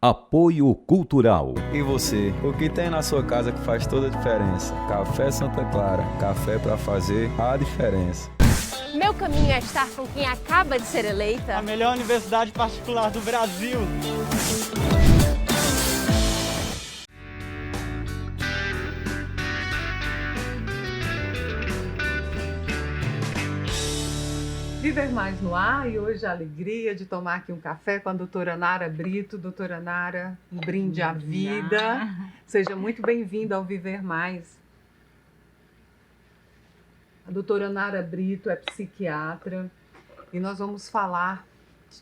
Apoio Cultural. E você, o que tem na sua casa que faz toda a diferença? Café Santa Clara, café para fazer a diferença. Meu caminho é estar com quem acaba de ser eleita a melhor universidade particular do Brasil. Viver Mais no ar, e hoje a alegria de tomar aqui um café com a doutora Nara Brito. Doutora Nara, um brinde à vida. Seja muito bem-vinda ao Viver Mais. A doutora Nara Brito é psiquiatra e nós vamos falar,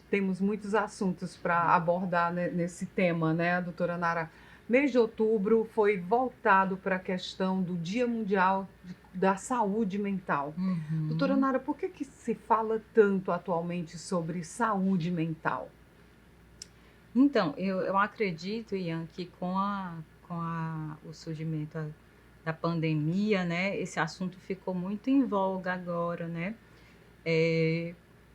temos muitos assuntos para abordar nesse tema, né, doutora Nara? Mês de outubro foi voltado para a questão do Dia Mundial da Saúde Mental. Doutora Nara, por que se fala tanto atualmente sobre saúde mental? Então, eu acredito, Ian, que com o surgimento da pandemia, né, esse assunto ficou muito em voga agora, né?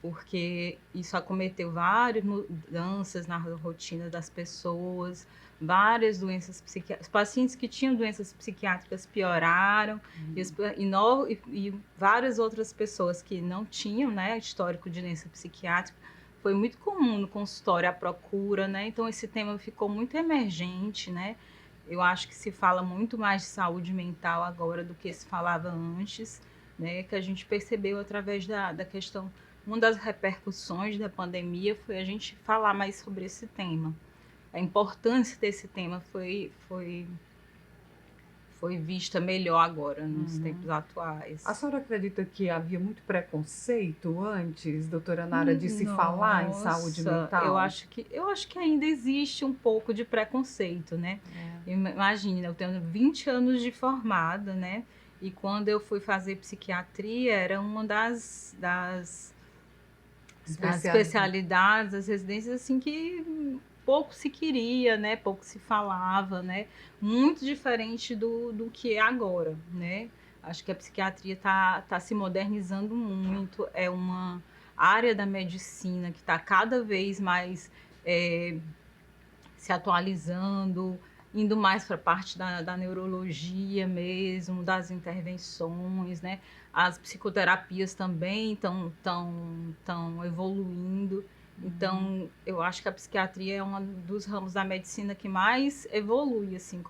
Porque isso acometeu várias mudanças na rotina das pessoas, várias doenças psiquiátricas. Os pacientes que tinham doenças psiquiátricas pioraram, e várias outras pessoas que não tinham, né, histórico de doença psiquiátrica. Foi muito comum no consultório a procura, né? Então esse tema ficou muito emergente, né? Eu acho que se fala muito mais de saúde mental agora do que se falava antes, né? Que a gente percebeu através da questão. Uma das repercussões da pandemia foi a gente falar mais sobre esse tema. A importância desse tema foi vista melhor agora, nos tempos atuais. A senhora acredita que havia muito preconceito antes, doutora Nara, de se falar em saúde mental? Eu acho que ainda existe um pouco de preconceito, né? Imagina, eu tenho 20 anos de formada, né? E quando eu fui fazer psiquiatria, era uma das especialidades, das residências, assim, que pouco se queria, né? Pouco se falava, né? Muito diferente do que é agora, né? Acho que a psiquiatria tá se modernizando muito, é uma área da medicina que está cada vez mais se atualizando, indo mais para a parte da neurologia mesmo, das intervenções, né? As psicoterapias também estão evoluindo. Então, eu acho que a psiquiatria é um dos ramos da medicina que mais evolui, assim,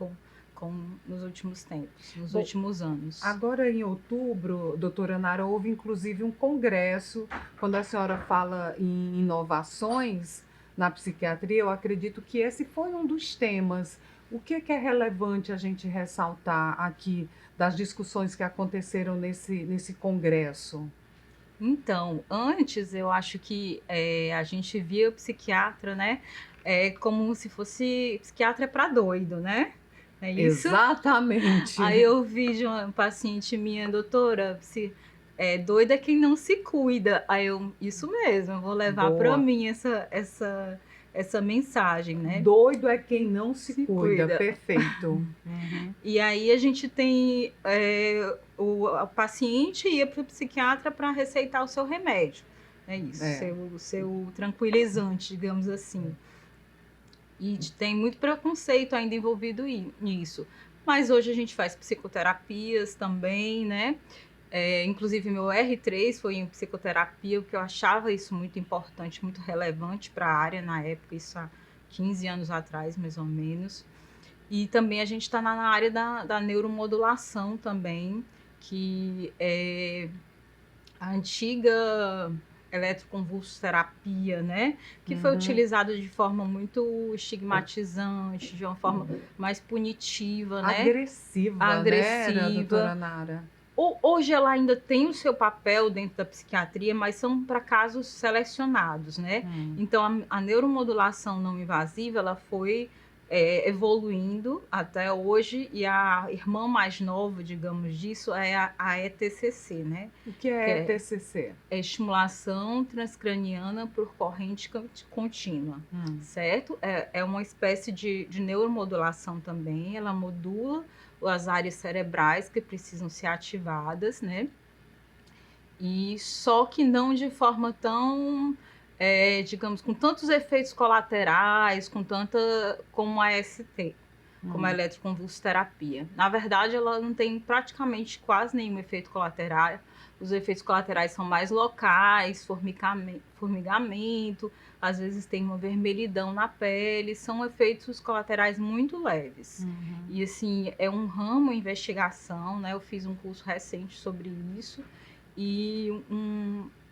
nos últimos tempos, nos últimos anos. Agora, em outubro, doutora Nara, houve inclusive um congresso. Quando a senhora fala em inovações na psiquiatria, eu acredito que esse foi um dos temas. O que é relevante a gente ressaltar aqui das discussões que aconteceram nesse congresso? Então, antes eu acho que a gente via o psiquiatra, né, como se fosse psiquiatra para doido, né? É isso? Exatamente. Aí eu vi de uma paciente minha, doutora, doida é quem não se cuida. Aí isso mesmo, eu vou levar para mim essa mensagem, né? Doido é quem não se cuida. Perfeito. E aí a gente tem o paciente ia para o psiquiatra para receitar o seu remédio, é isso, o seu tranquilizante, digamos assim. E tem muito preconceito ainda envolvido nisso. Mas hoje a gente faz psicoterapias também, né? Inclusive meu R3 foi em psicoterapia, porque eu achava isso muito importante, muito relevante para a área na época, isso há 15 anos atrás, mais ou menos. E também a gente está na área da neuromodulação também, que é a antiga eletroconvulsoterapia, né? Que foi utilizada de forma muito estigmatizante, de uma forma mais punitiva, né? Agressiva, né, doutora Nara? Hoje ela ainda tem o seu papel dentro da psiquiatria, mas são para casos selecionados, né? Então a neuromodulação não invasiva, ela foi evoluindo até hoje, e a irmã mais nova, digamos, disso é a ETCC, né? O que é ETCC? É estimulação transcraniana por corrente contínua, certo? É uma espécie de neuromodulação também, ela modula as áreas cerebrais que precisam ser ativadas, né? E só que não de forma tão digamos, com tantos efeitos colaterais, como a ST, como a eletroconvulsoterapia. Na verdade, ela não tem praticamente quase nenhum efeito colateral. Os efeitos colaterais são mais locais, formigamento, às vezes tem uma vermelhidão na pele, são efeitos colaterais muito leves. E assim, é um ramo de investigação, né? Eu fiz um curso recente sobre isso, e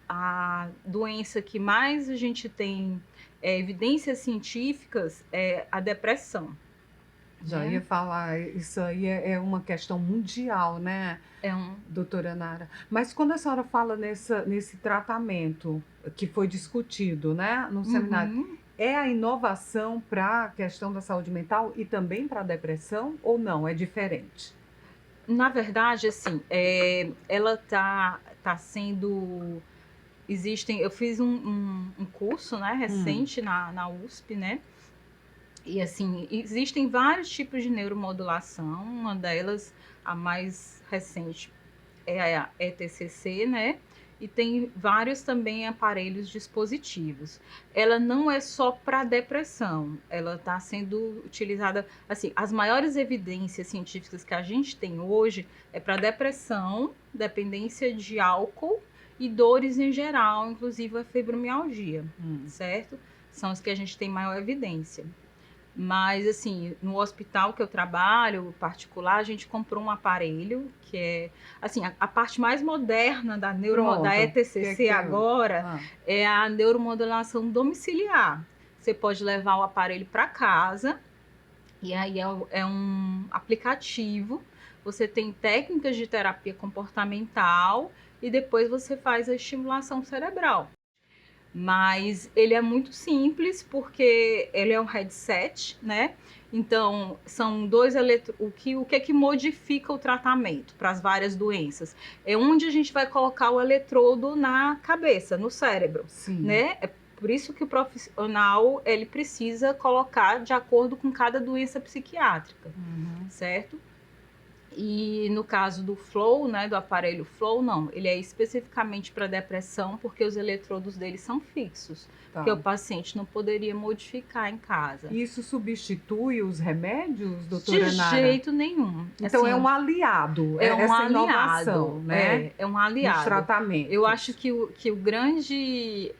a doença que mais a gente tem evidências científicas é a depressão. Já ia falar, isso aí é uma questão mundial, né, doutora Nara? Mas quando a senhora fala nesse tratamento que foi discutido, né, no seminário, é a inovação para a questão da saúde mental e também para a depressão ou não? É diferente? Na verdade, assim, ela tá sendo... eu fiz um curso, né, recente na USP, né? E assim, existem vários tipos de neuromodulação, uma delas, a mais recente, é a ETCC, né? E tem vários também aparelhos dispositivos. Ela não é só para depressão, ela está sendo utilizada, assim, as maiores evidências científicas que a gente tem hoje é para depressão, dependência de álcool e dores em geral, inclusive a fibromialgia, certo? São as que a gente tem maior evidência. Mas, assim, no hospital que eu trabalho, particular, a gente comprou um aparelho que é, assim, a parte mais moderna da ETCC agora é a neuromodulação domiciliar. Você pode levar o aparelho para casa e aí é um aplicativo, você tem técnicas de terapia comportamental e depois você faz a estimulação cerebral. Mas ele é muito simples porque ele é um headset, né? Então, são dois o que é que modifica o tratamento para as várias doenças? É onde a gente vai colocar o eletrodo na cabeça, no cérebro, né? É por isso que o profissional, ele precisa colocar de acordo com cada doença psiquiátrica, certo? E no caso do Flow, né, do aparelho Flow, não, ele é especificamente para depressão porque os eletrodos dele são fixos, que o paciente não poderia modificar em casa. Isso substitui os remédios, doutora Nara? De jeito nenhum. Então assim, é um aliado, essa inovação, né? É um aliado. Nos tratamentos. Eu acho que o grande...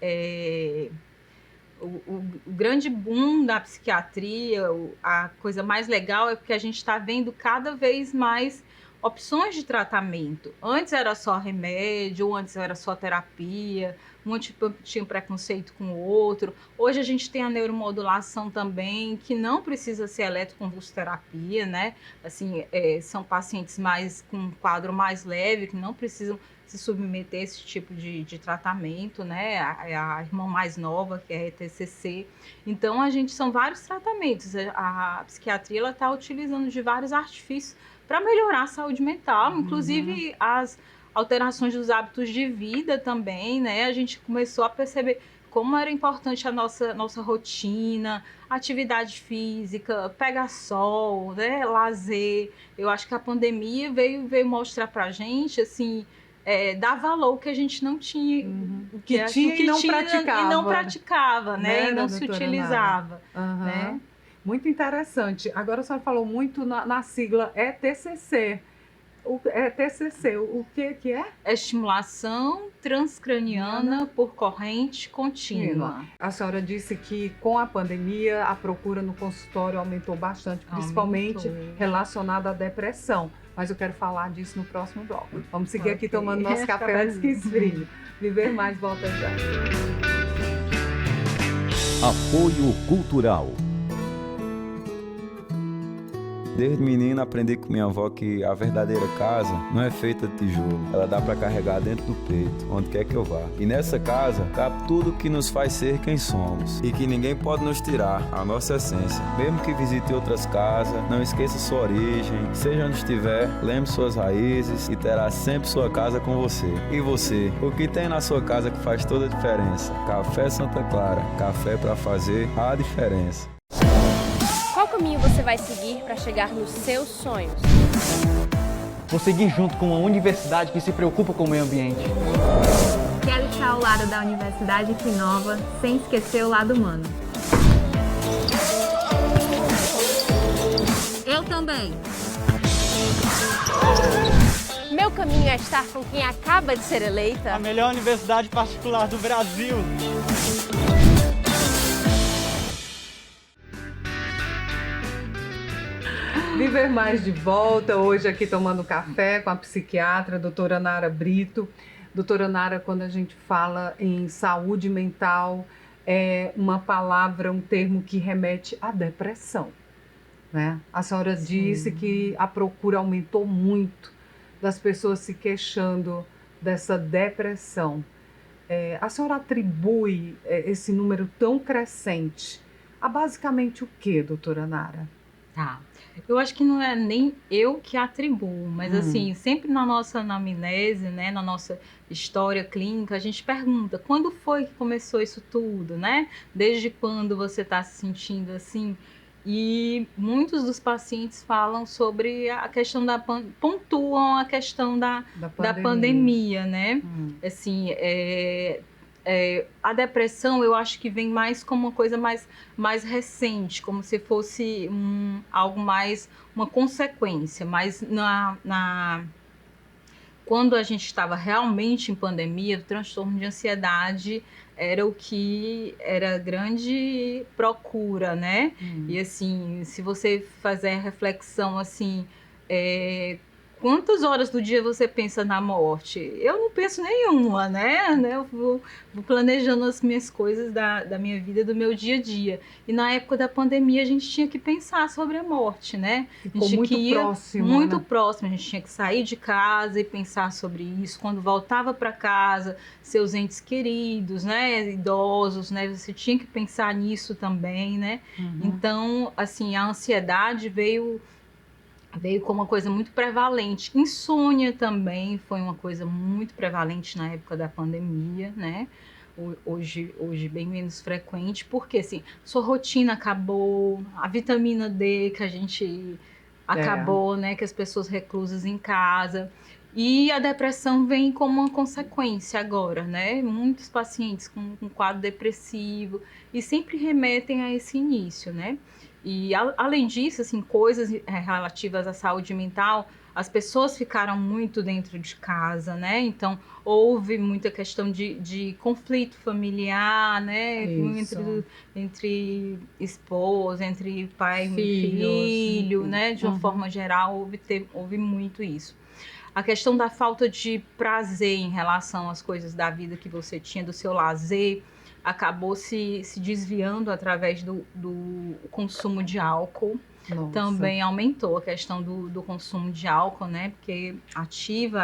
O grande boom da psiquiatria, a coisa mais legal é porque a gente está vendo cada vez mais opções de tratamento. Antes era só remédio, ou antes era só terapia, um tinha preconceito com o outro. Hoje a gente tem a neuromodulação também, que não precisa ser eletroconvulsoterapia, né? Assim, são pacientes com um quadro mais leve, que não precisam se submeter a esse tipo de tratamento, né? A irmã mais nova, que é a ETCC. Então, são vários tratamentos. A psiquiatria, ela está utilizando de vários artifícios para melhorar a saúde mental, inclusive as alterações dos hábitos de vida também, né? A gente começou a perceber como era importante a nossa rotina, atividade física, pegar sol, né? Lazer. Eu acho que a pandemia veio mostrar pra gente, assim, dar valor que a gente não tinha, que tinha e não praticava, né? E não se utilizava, né? Muito interessante. Agora a senhora falou muito na sigla ETCC. ETCC, o que é? É estimulação transcraniana por corrente contínua. A senhora disse que com a pandemia a procura no consultório aumentou bastante, principalmente relacionada à depressão. Mas eu quero falar disso no próximo bloco. Vamos seguir aqui tomando nosso café antes que esfrie. Viver Mais volta já. Apoio Cultural. Desde menino aprendi com minha avó que a verdadeira casa não é feita de tijolo. Ela dá para carregar dentro do peito, onde quer que eu vá. E nessa casa cabe tudo que nos faz ser quem somos. E que ninguém pode nos tirar a nossa essência. Mesmo que visite outras casas, não esqueça sua origem. Seja onde estiver, lembre suas raízes e terá sempre sua casa com você. E você, o que tem na sua casa que faz toda a diferença? Café Santa Clara, café para fazer a diferença. Qual caminho você vai seguir para chegar nos seus sonhos? Vou seguir junto com uma universidade que se preocupa com o meio ambiente. Quero saúde. lado da Universidade Finova, sem esquecer o lado humano. Eu também. Meu caminho é estar com quem acaba de ser eleita. A melhor universidade particular do Brasil. Viver Mais de volta, hoje aqui tomando café com a psiquiatra, doutora Nara Brito. Doutora Nara, quando a gente fala em saúde mental, é uma palavra, um termo que remete à depressão, né? A senhora disse que a procura aumentou muito das pessoas se queixando dessa depressão. A senhora atribui esse número tão crescente a basicamente o que, doutora Nara? Tá. Eu acho que não é nem eu que atribuo, mas assim, sempre na nossa anamnese, né, na nossa história clínica, a gente pergunta, quando foi que começou isso tudo, né? Desde quando você está se sentindo assim? E muitos dos pacientes falam sobre a questão pontuam a questão da pandemia, né? Assim, a depressão eu acho que vem mais como uma coisa mais recente, como se fosse algo mais, uma consequência, mas quando a gente estava realmente em pandemia, o transtorno de ansiedade era o que era grande procura, né? E assim, se você fazer a reflexão assim, quantas horas do dia você pensa na morte? Eu não penso nenhuma, né? Eu vou planejando as minhas coisas da minha vida, do meu dia a dia. E na época da pandemia a gente tinha que pensar sobre a morte, né? Ficou a gente muito próximo, muito né? próximo. A gente tinha que sair de casa e pensar sobre isso. Quando voltava para casa, seus entes queridos, né? Idosos, né? Você tinha que pensar nisso também, né? Então, assim, a ansiedade veio como uma coisa muito prevalente. Insônia também foi uma coisa muito prevalente na época da pandemia, né? Hoje bem menos frequente, porque assim, sua rotina acabou, a vitamina D que a gente acabou, né? Que as pessoas reclusas em casa. E a depressão vem como uma consequência agora, né? Muitos pacientes com quadro depressivo e sempre remetem a esse início, né? E além disso, assim, coisas relativas à saúde mental, as pessoas ficaram muito dentro de casa, né? Então, houve muita questão de conflito familiar, né? Entre esposa, entre pai e filho, né? De uma forma geral, houve muito isso. A questão da falta de prazer em relação às coisas da vida que você tinha, do seu lazer, acabou se desviando através do consumo de álcool. Nossa. Também aumentou a questão do consumo de álcool, né? Porque ativa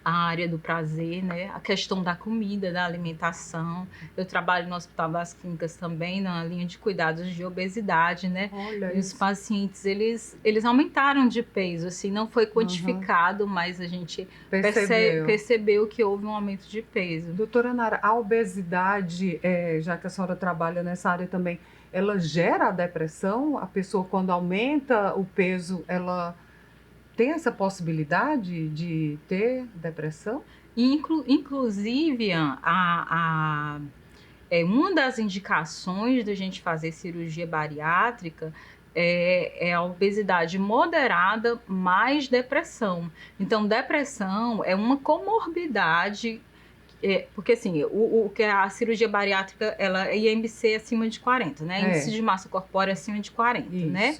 a área do prazer, né? A questão da comida, da alimentação. Eu trabalho no Hospital das Clínicas também, na linha de cuidados de obesidade, né? Olha e os pacientes, eles aumentaram de peso, assim, não foi quantificado, mas a gente percebeu que houve um aumento de peso. Doutora Nara, a obesidade, já que a senhora trabalha nessa área também, ela gera a depressão? A pessoa, quando aumenta o peso, ela tem essa possibilidade de ter depressão? Inclusive, uma das indicações da gente fazer cirurgia bariátrica é a obesidade moderada mais depressão. Então, depressão é uma comorbidade, porque assim, o que a cirurgia bariátrica, ela é IMC acima de 40, né? Índice de massa corpórea acima de 40, Isso. né?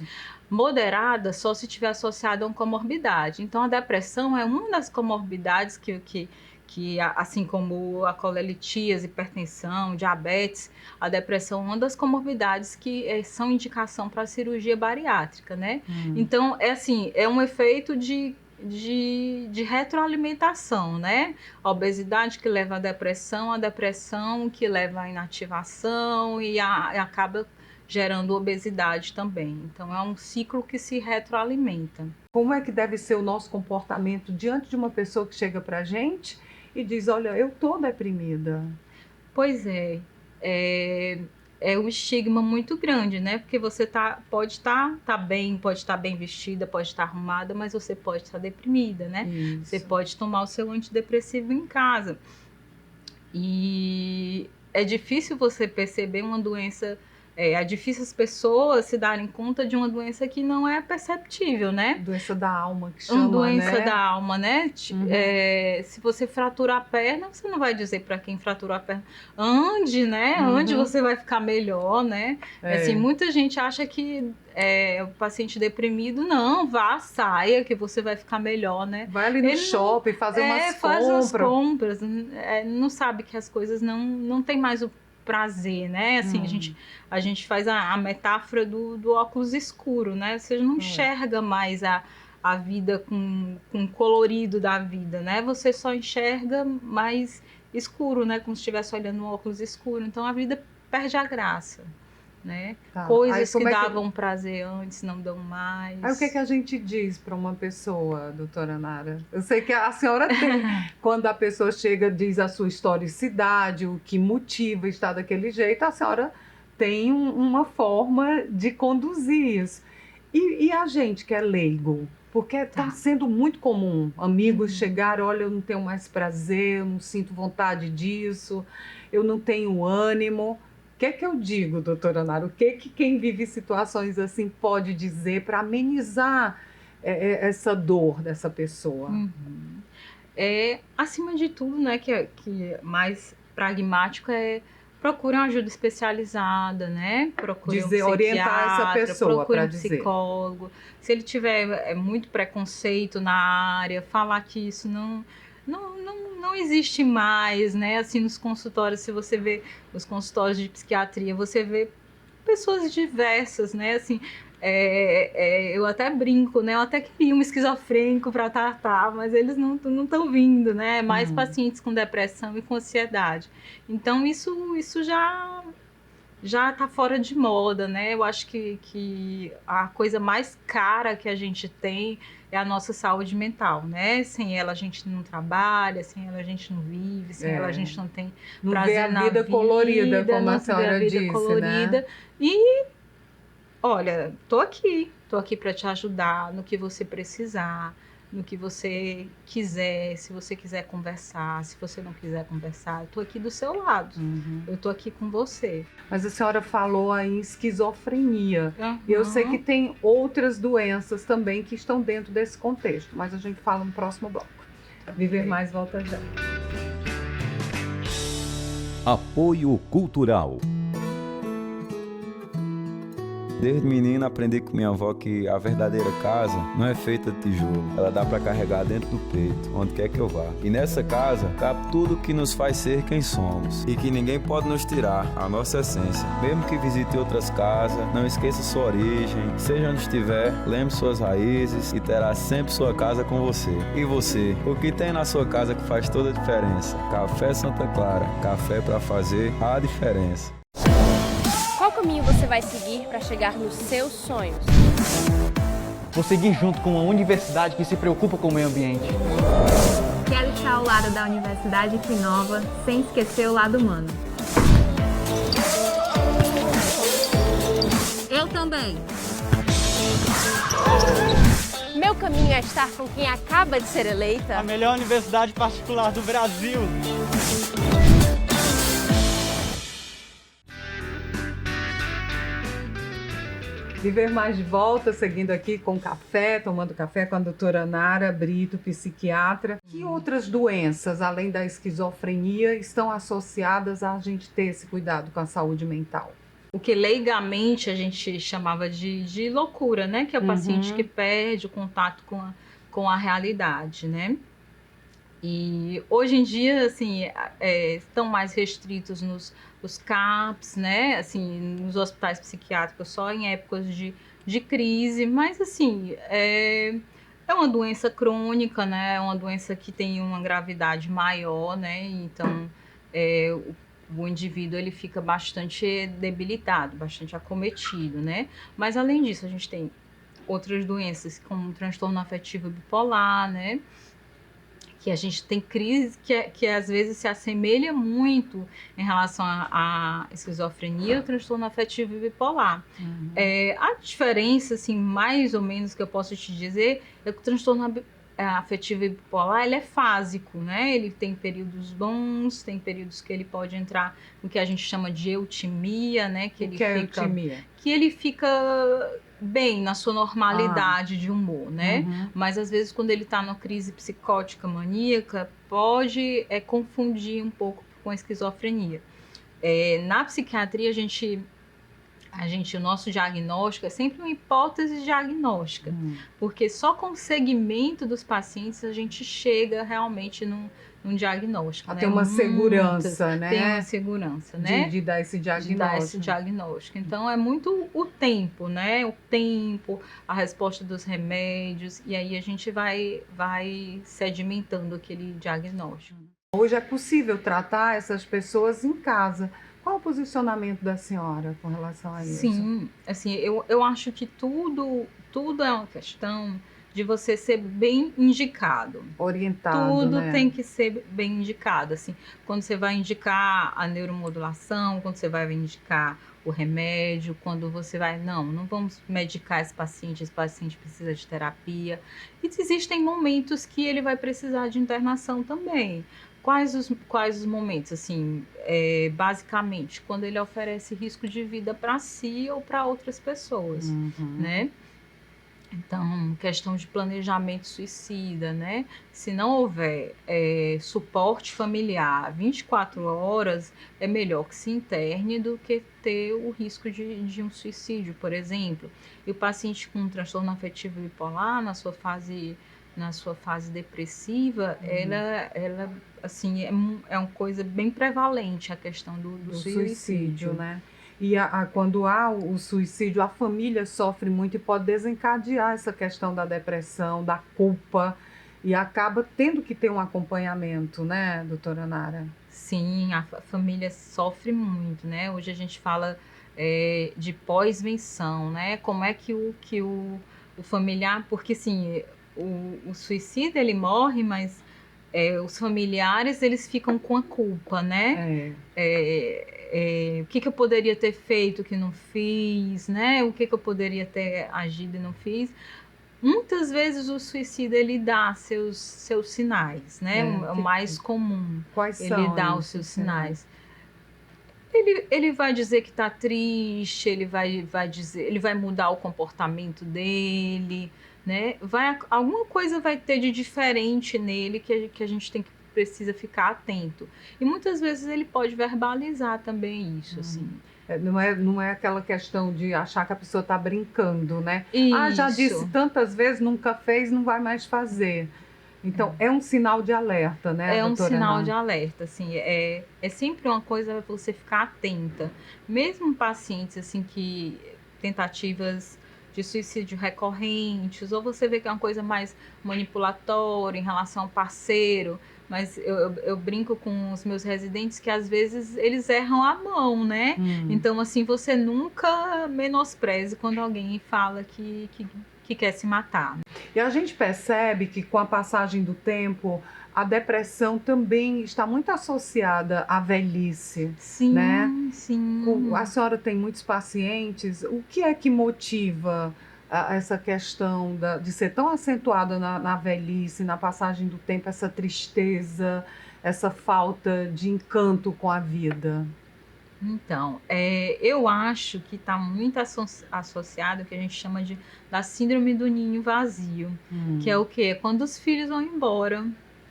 Moderada só se tiver associada a uma comorbidade. Então, a depressão é uma das comorbidades que assim como a colelitíase, hipertensão, diabetes, a depressão é uma das comorbidades que são indicação para a cirurgia bariátrica, né? Então, é um efeito de retroalimentação, né? A obesidade que leva à depressão, a depressão que leva à inativação e acaba gerando obesidade também. Então, é um ciclo que se retroalimenta. Como é que deve ser o nosso comportamento diante de uma pessoa que chega pra gente e diz, olha, eu tô deprimida? Pois é um estigma muito grande, né? Porque você pode estar bem, pode estar bem vestida, pode estar arrumada, mas você pode estar deprimida, né? Isso. Você pode tomar o seu antidepressivo em casa. E é difícil você perceber uma doença, é difícil as pessoas se darem conta de uma doença que não é perceptível, né? Doença da alma, que chama, Uma doença né? da alma, né? Uhum. Se você fraturar a perna, você não vai dizer para quem fraturou a perna, ande, né? Ande, você vai ficar melhor, né? Assim, muita gente acha que o paciente deprimido, não, vá, saia, que você vai ficar melhor, né? Vai ali no shopping fazer umas faz as compras. não sabe que as coisas não tem mais o prazer, né? Assim, a gente faz a metáfora do óculos escuro, né? Você não enxerga mais a vida com o colorido da vida, né? Você só enxerga mais escuro, né? Como se estivesse olhando no óculos escuro. Então, a vida perde a graça, né? Tá. Coisas que davam prazer antes não dão mais. Aí o que a gente diz para uma pessoa, doutora Nara? Eu sei que a senhora tem, quando a pessoa chega, diz a sua historicidade, o que motiva estar daquele jeito, a senhora tem uma forma de conduzir isso. E a gente que é leigo? Porque está sendo muito comum amigos chegarem, olha, eu não tenho mais prazer, eu não sinto vontade disso, eu não tenho ânimo. O que é que eu digo, doutora Nara? O que é que quem vive situações assim pode dizer para amenizar essa dor dessa pessoa? Acima de tudo, né, que mais pragmático procure uma ajuda especializada, né? Procure orientar essa pessoa, procure um dizer. psicólogo. Se ele tiver muito preconceito na área, falar que isso não existe mais, né? Assim, nos consultórios, se você vê os consultórios de psiquiatria, você vê pessoas diversas, né? Assim, eu até brinco, né? Eu até queria um esquizofrênico para tratar, mas eles não estão vindo, né? Mais pacientes com depressão e com ansiedade. Então, isso já está fora de moda, né? Eu acho que a coisa mais cara que a gente tem é a nossa saúde mental, né? Sem ela a gente não trabalha, sem ela a gente não vive, sem ela a gente não tem prazer na vida. Não vê a vida colorida, como a senhora disse, colorida, né? E, olha, tô aqui para te ajudar no que você precisar, no que você quiser, se você quiser conversar, se você não quiser conversar, eu tô aqui do seu lado, eu tô aqui com você. Mas a senhora falou aí em esquizofrenia. Eu sei que tem outras doenças também que estão dentro desse contexto, mas a gente fala no próximo bloco. Viver Mais volta já. Apoio Cultural. Desde menino aprendi com minha avó que a verdadeira casa não é feita de tijolo. Ela dá para carregar dentro do peito, onde quer que eu vá. E nessa casa cabe tudo que nos faz ser quem somos. E que ninguém pode nos tirar a nossa essência. Mesmo que visite outras casas, não esqueça sua origem. Seja onde estiver, lembre suas raízes e terá sempre sua casa com você. E você? O que tem na sua casa que faz toda a diferença? Café Santa Clara. Café para fazer a diferença. Qual caminho você vai seguir para chegar nos seus sonhos? Vou seguir junto com uma universidade que se preocupa com o meio ambiente. Quero estar ao lado da Universidade que inova, sem esquecer o lado humano. Eu também. Meu caminho é estar com quem acaba de ser eleita. A melhor universidade particular do Brasil. Viver Mais de volta, seguindo aqui com café, tomando café com a doutora Nara Brito, psiquiatra. Que outras doenças, além da esquizofrenia, estão associadas a gente ter esse cuidado com a saúde mental? O que leigamente a gente chamava de loucura, né? Que é o paciente que perde o contato com a realidade, né? E hoje em dia, assim, estão mais restritos os CAPs, né? Assim, nos hospitais psiquiátricos só em épocas de crise, mas assim, é uma doença crônica, né? É uma doença que tem uma gravidade maior, né? Então, o indivíduo ele fica bastante debilitado, bastante acometido, né? Mas além disso, a gente tem outras doenças como o transtorno afetivo bipolar, né? Que a gente tem crise que às vezes se assemelha muito em relação à esquizofrenia, o transtorno afetivo bipolar. A diferença, assim, mais ou menos que eu posso te dizer, é que o transtorno afetivo e bipolar, ele é fásico, né? Ele tem períodos bons, tem períodos que ele pode entrar no que a gente chama de eutimia, né? O que é eutimia? Que ele fica bem na sua normalidade de humor, né? Uhum. Mas às vezes quando ele está numa crise psicótica maníaca, pode confundir um pouco com a esquizofrenia. Na psiquiatria, o nosso diagnóstico é sempre uma hipótese diagnóstica, porque só com o segmento dos pacientes a gente chega realmente num diagnóstico. Tem uma segurança, né? Tem uma segurança, né? De dar esse diagnóstico. De dar esse diagnóstico. Então, é muito o tempo, né? O tempo, a resposta dos remédios, e aí a gente vai sedimentando aquele diagnóstico. Hoje é possível tratar essas pessoas em casa. Qual o posicionamento da senhora com relação a isso? Sim, assim, eu acho que tudo é uma questão de você ser bem indicado. Orientado, Tudo né? tem que ser bem indicado, assim. Quando você vai indicar a neuromodulação, quando você vai indicar o remédio, quando você vai... Não vamos medicar esse paciente precisa de terapia. E existem momentos que ele vai precisar de internação também. Quais os momentos, assim, basicamente, quando ele oferece risco de vida para si ou para outras pessoas, né? Então, questão de planejamento suicida, né? Se não houver suporte familiar 24 horas, é melhor que se interne do que ter o risco de um suicídio, por exemplo. E o paciente com transtorno afetivo bipolar, na sua fase depressiva, ela assim, é uma coisa bem prevalente a questão do suicídio, né? E quando há o suicídio, a família sofre muito e pode desencadear essa questão da depressão, da culpa, e acaba tendo que ter um acompanhamento, né, doutora Nara? Sim, a família sofre muito, né? Hoje a gente fala de pós-venção, né? Como é que o familiar... Porque, assim, o suicida, ele morre, mas os familiares, eles ficam com a culpa, né? O que eu poderia ter feito que não fiz, né? O que eu poderia ter agido e não fiz. Muitas vezes o suicida, ele dá seus sinais, né? O mais comum. Quais são? Ele dá os seus sinais. Ele vai dizer que está triste, ele vai mudar o comportamento dele, né? Alguma coisa vai ter de diferente nele que a gente precisa ficar atento. E muitas vezes ele pode verbalizar também isso, assim. Não é aquela questão de achar que a pessoa está brincando, né? Isso. Já disse tantas vezes, nunca fez, não vai mais fazer. Então, é um sinal de alerta, né, É um doutora sinal Ana? de alerta, assim, é sempre uma coisa para você ficar atenta. Mesmo pacientes, assim, que tentativas de suicídio recorrentes, ou você vê que é uma coisa mais manipulatória em relação ao parceiro, mas eu brinco com os meus residentes que às vezes eles erram a mão, né? Então, assim, você nunca menospreze quando alguém fala que quer se matar. E a gente percebe que com a passagem do tempo, a depressão também está muito associada à velhice. Sim, né? sim. A senhora tem muitos pacientes. O que é que motiva essa questão de ser tão acentuada na velhice, na passagem do tempo, essa tristeza, essa falta de encanto com a vida? Então, eu acho que está muito associado ao que a gente chama da síndrome do ninho vazio, que é o quê? Quando os filhos vão embora,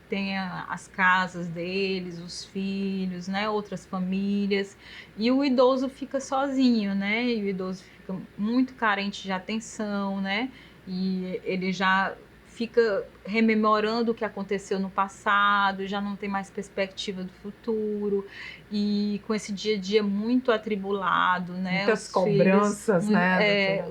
tem as casas deles, os filhos, né, outras famílias, e o idoso fica sozinho, né, e o idoso fica muito carente de atenção, né, e ele já fica rememorando o que aconteceu no passado, já não tem mais perspectiva do futuro, e com esse dia a dia muito atribulado, né? Muitas cobranças, né?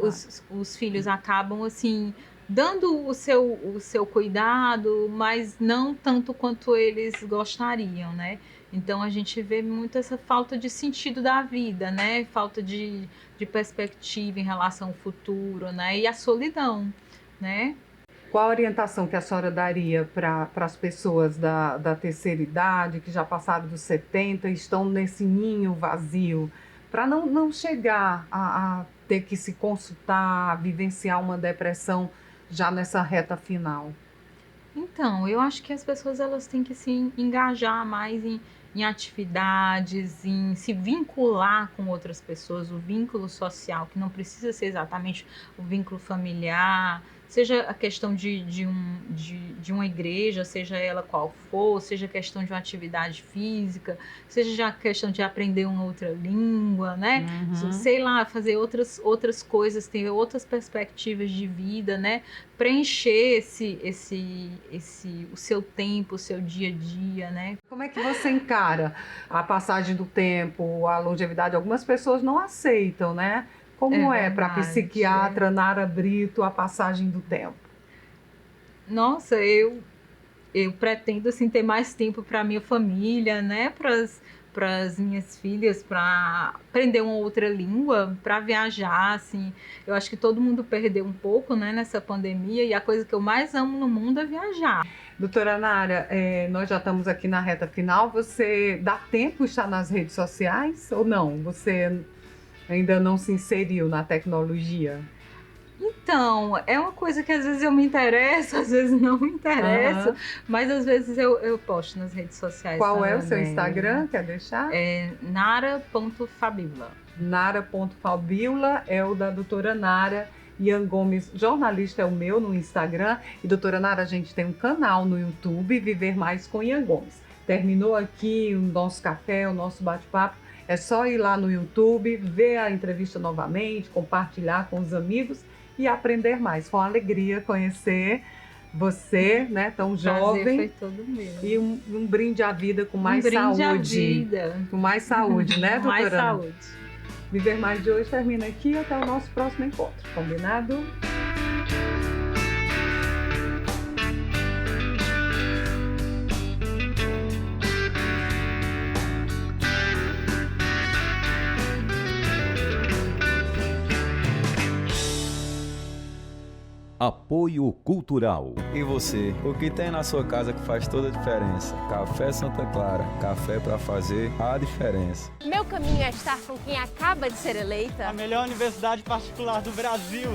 Os filhos acabam, assim, dando o seu cuidado, mas não tanto quanto eles gostariam, né? Então, a gente vê muito essa falta de sentido da vida, né? Falta de perspectiva em relação ao futuro, né? E a solidão, né? Qual a orientação que a senhora daria para as pessoas da terceira idade, que já passaram dos 70 e estão nesse ninho vazio, para não chegar a ter que se consultar, a vivenciar uma depressão já nessa reta final? Então, eu acho que as pessoas elas têm que se engajar mais em atividades, em se vincular com outras pessoas, o vínculo social, que não precisa ser exatamente o vínculo familiar, seja a questão de uma igreja, seja ela qual for, seja a questão de uma atividade física, seja já a questão de aprender uma outra língua, né? Sei lá, fazer outras coisas, ter outras perspectivas de vida, né? Preencher o seu tempo, o seu dia a dia, né? Como é que você encara a passagem do tempo, a longevidade? Algumas pessoas não aceitam, né? Como é para a psiquiatra Nara Brito a passagem do tempo? Nossa, eu pretendo assim, ter mais tempo para minha família, né? Para as minhas filhas, para aprender uma outra língua, para viajar, assim. Eu acho que todo mundo perdeu um pouco, né, nessa pandemia, e a coisa que eu mais amo no mundo é viajar. Doutora Nara, nós já estamos aqui na reta final. Você dá tempo estar nas redes sociais ou não? Você ainda não se inseriu na tecnologia? Então, é uma coisa que às vezes eu me interesso, às vezes não me interesso, mas às vezes eu posto nas redes sociais. Qual é o seu Instagram? Quer deixar? É nara.fabiola. Nara.fabiola é o da doutora Nara. Ian Gomes, jornalista, é o meu no Instagram. E doutora Nara, a gente tem um canal no YouTube, Viver Mais com Ian Gomes. Terminou aqui o nosso café, o nosso bate-papo. É só ir lá no YouTube, ver a entrevista novamente, compartilhar com os amigos e aprender mais. Foi uma alegria conhecer você, né, tão jovem. Prazer foi todo meu. E um brinde à vida com mais brinde saúde. À vida. Com mais saúde, né, doutora? Mais saúde. Viver Mais de hoje termina aqui. Até o nosso próximo encontro. Combinado? Apoio Cultural. E você, o que tem na sua casa que faz toda a diferença? Café Santa Clara, café para fazer a diferença. Meu caminho é estar com quem acaba de ser eleita. A melhor universidade particular do Brasil.